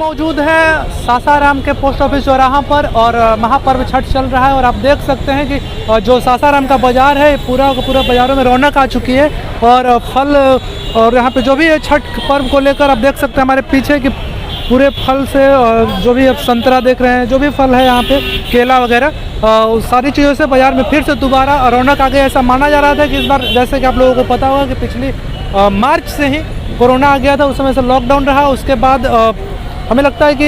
मौजूद है सासाराम के पोस्ट ऑफिस चौराहा पर और महापर्व छठ चल रहा है और आप देख सकते हैं कि जो सासाराम का बाज़ार है पूरा का पूरा बाज़ारों में रौनक आ चुकी है और फल और यहाँ पे जो भी है छठ पर्व को लेकर आप देख सकते हैं हमारे पीछे कि पूरे फल से जो भी आप संतरा देख रहे हैं जो भी फल है यहाँ पे केला वगैरह उस सारी चीज़ों से बाज़ार में फिर से दोबारा रौनक आ गई। ऐसा माना जा रहा था कि इस बार जैसे कि आप लोगों को पता होगा कि पिछली मार्च से ही कोरोना आ गया था, उस समय से लॉकडाउन रहा। उसके बाद हमें लगता है कि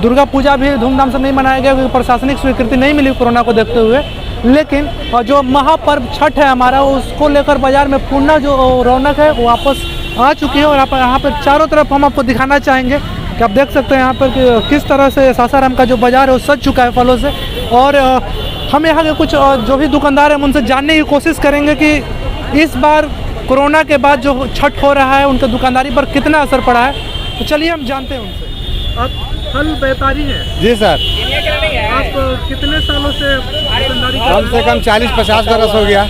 दुर्गा पूजा भी धूमधाम से नहीं मनाया गया क्योंकि प्रशासनिक स्वीकृति नहीं मिली कोरोना को देखते हुए। लेकिन जो महापर्व छठ है हमारा उसको लेकर बाज़ार में पुनः जो रौनक है वो वापस आ चुकी है और यहाँ पर चारों तरफ हम आपको दिखाना चाहेंगे कि आप देख सकते हैं यहाँ पर कि किस तरह से सासाराम का जो बाज़ार है वो सज चुका है फलों से। और हम यहाँ के कुछ जो भी दुकानदार हैं उनसे जानने की कोशिश करेंगे कि इस बार कोरोना के बाद जो छठ हो रहा है उनके दुकानदारी पर कितना असर पड़ा है। तो चलिए हम जानते हैं उनसे। आप फल व्यापारी हैं? जी सर। आप कितने सालों से दुकानदारी कर रहे हैं? कम से कम 40-50 बरस हो गया।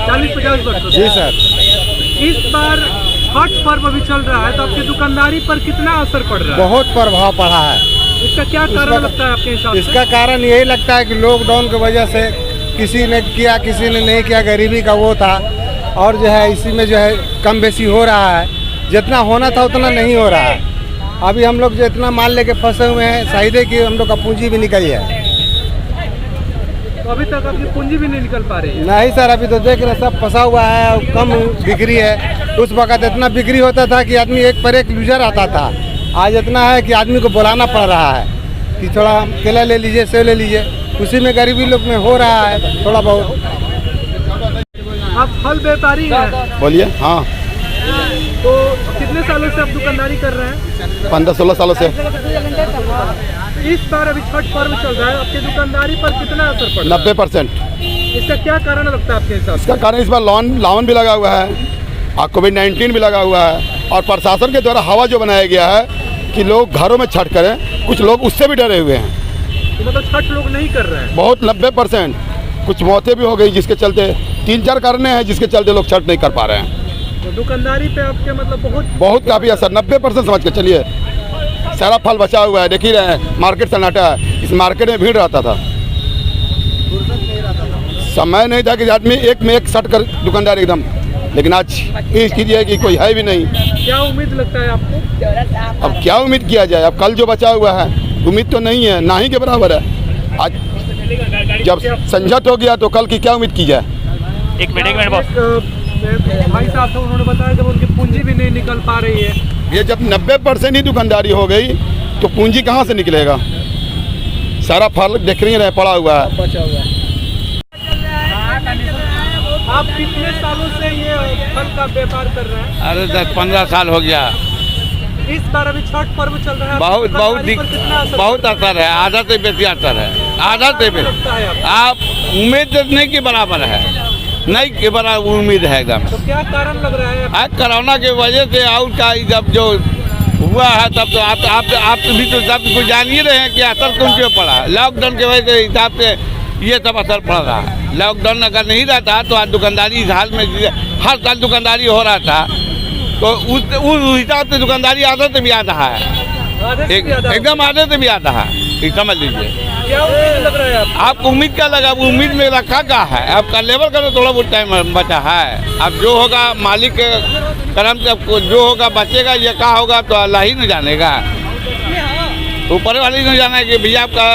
40-50 वर्ष? जी सर। इस बार छठ पर्व अभी चल रहा है तो आपकी दुकानदारी पर कितना असर पड़ रहा है? बहुत प्रभाव पड़ा है। इसका क्या कारण लगता है आपके हिसाब से? इसका कारण यही लगता है कि लॉकडाउन की वजह से किसी ने किया किसी ने नहीं किया, गरीबी का वो था और जो है इसी में जो है कम बेसी हो रहा है। जितना होना था उतना नहीं हो रहा है। अभी हम लोग जो इतना माल लेके फंसे हुए हैं शायद है कि हम लोग का पूंजी भी निकली है। तो अभी तक आपकी पूंजी भी नहीं निकल पा रही है? नहीं सर, अभी तो देख रहे सब फंसा हुआ है, कम बिक्री है। उस वक्त इतना बिक्री होता था कि आदमी एक पर एक लूजर आता था। आज इतना है कि आदमी को बुलाना पड़ रहा है कि थोड़ा केला ले लीजिए, सेब ले लीजिए। उसी में गरीबी लोग में हो रहा है थोड़ा बहुत। आप फल व्यापारी हैं? बोलिए। हाँ। तो कितने सालों से आप दुकानदारी कर रहे हैं? 15-16 सालों से। इस बार अभी छठ पर्व चल रहा है, आपकी दुकानदारी पर कितना असर पड़ रहा है? 90%। इसका क्या कारण लगता है आपके हिसाब से? इसका कारण इस बार लॉकडाउन भी लगा हुआ है और कोविड-19 भी लगा हुआ है और प्रशासन के द्वारा हवा जो बनाया गया है कि लोग घरों में छठ करें, कुछ लोग उससे भी डरे हुए हैं। तो मतलब छठ लोग नहीं कर रहे हैं? बहुत 90%। कुछ मौतें भी हो गई जिसके चलते 3-4 कारण हैं जिसके चलते लोग छठ नहीं कर पा रहे हैं। तो दुकानदारी पे आपके मतलब बहुत काफ़ी असर 90% समझ के चलिए। सारा फल बचा हुआ है, देख ही रहे हैं, मार्केट सन्नाटा है। इस मार्केट में भीड़ रहता था, समय नहीं था कि आदमी एक में एक सट कर दुकानदार एकदम। लेकिन आज इस कीजिए कि कोई है भी नहीं। क्या उम्मीद लगता है आपको? अब क्या उम्मीद किया जाए, अब कल जो बचा हुआ है उम्मीद तो नहीं है, ना ही के बराबर है। आज जब संजट हो गया तो कल की क्या उम्मीद की जाए। एक मिनट बॉस। भाई साहब उन्होंने बताया जब उनकी पूंजी भी नहीं निकल पा रही है। ये जब 90% ही दुकानदारी हो गई तो पूंजी कहाँ से निकलेगा। सारा फल देख रही है पड़ा हुआ है। आप कितने सालों से ये फल का व्यापार कर रहे हैं? अरे 10-15 साल हो गया। इस बार अभी छठ पर्व चल रहा है, बहुत असर है। आधा से बेसी असर है, आधा से बेसी। आप उम्मीद नहीं के बराबर है, नहीं के बराबर उम्मीद है एकदम। तो क्या कारण लग रहा है? कोरोना की वजह से और का जब जो हुआ है तब तो आप भी तो सब कुछ जान ही रहे हैं कि असर कौन क्यों पड़ा है। लॉकडाउन की वजह से हिसाब से ये सब असर पड़ रहा है। लॉकडाउन अगर नहीं रहता तो आज दुकानदारी इस हाल में हर साल दुकानदारी हो रहा था तो उस हिसाब से दुकानदारी आधा से भी आधा है, एकदम आधे से भी आधा है। समझ लीजिए। क्या उम्मीद लग रहा है आपको? उम्मीद क्या लगा? उम्मीद में रखा क्या है? आपका लेबर का तो थोड़ा बहुत टाइम बचा है। अब जो होगा मालिक के कर्म से जो होगा बचेगा, ये क्या होगा तो अल्लाह ही नहीं जानेगा, ऊपर वाले ही नहीं जाना कि भैया आपका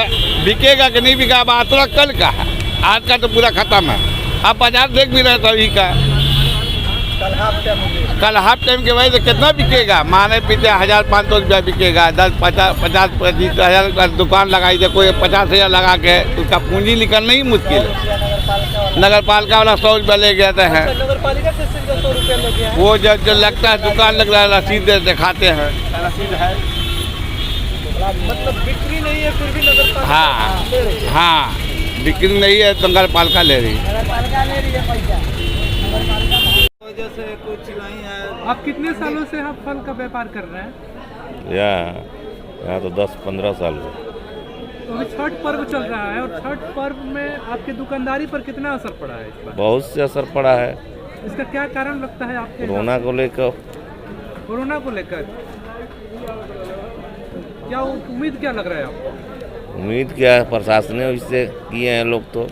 बिकेगा कि नहीं बिका। अब आतरा कल का है, आज का तो पूरा खत्म है। आप बाजार देख भी रहे सभी का। कल हाफ टाइम के वजह से कितना बिकेगा? माने पीछे 1500 रुपया बिकेगा। 10-50-25 हज़ार का दुकान लगाई थे, कोई 50,000 लगा के उसका पूंजी निकलना ही मुश्किल है। नगर पालिका वाला 100 रुपया ले गया है। नगर पालिका से 100 रुपया लग गया है। वो जो लगता है दुकान लग रहा है, रसीद दिखाते हैं। मतलब बिक्री नहीं है फिर भी नगर पालिका हाँ हाँ, बिक्री नहीं है तो नगर पालिका ले रही है। वजह से कुछ नहीं है। आप कितने सालों से आप फल का व्यापार कर रहे हैं? यहाँ तो 10-15 साल हो। तो अभी छठ पर्व चल रहा है और छठ पर्व में आपकी दुकानदारी पर कितना असर पड़ा है इस बार? बहुत से असर पड़ा है। इसका क्या कारण लगता है आपके? कोरोना को लेकर। कोरोना को लेकर क्या उम्मीद क्या लग रहा है आपको? उम्मीद क्या है, प्रशासन ने इससे किए हैं लोग तो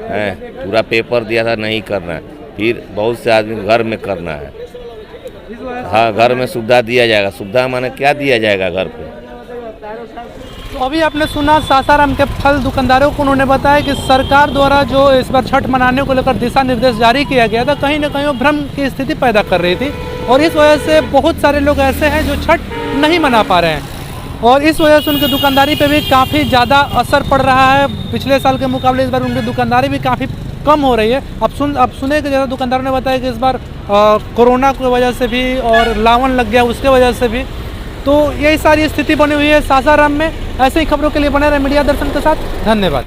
हैं। पूरा पेपर दिया था नहीं करना है, फिर बहुत से आदमी घर में करना है। इस वजह से हाँ, घर में सुविधा दिया जाएगा। सुविधा माने क्या दिया जाएगा घर पे? तो अभी आपने सुना सासाराम के फल दुकानदारों को, उन्होंने बताया कि सरकार द्वारा जो इस बार छठ मनाने को लेकर दिशा निर्देश जारी किया गया था, कहीं ना कहीं वो भ्रम की स्थिति पैदा कर रही थी और इस वजह से बहुत सारे लोग ऐसे हैं जो छठ नहीं मना पा रहे हैं और इस वजह से उनकी दुकानदारी पे भी काफ़ी ज़्यादा असर पड़ रहा है। पिछले साल के मुकाबले इस बार उनकी दुकानदारी भी काफ़ी कम हो रही है। अब सुने कि जैसा दुकानदारों ने बताया कि इस बार कोरोना की वजह से भी और लावन लग गया उसके वजह से भी, तो यही सारी स्थिति बनी हुई है सासाराम में। ऐसे ही खबरों के लिए बने रहे मीडिया दर्शन के साथ। धन्यवाद।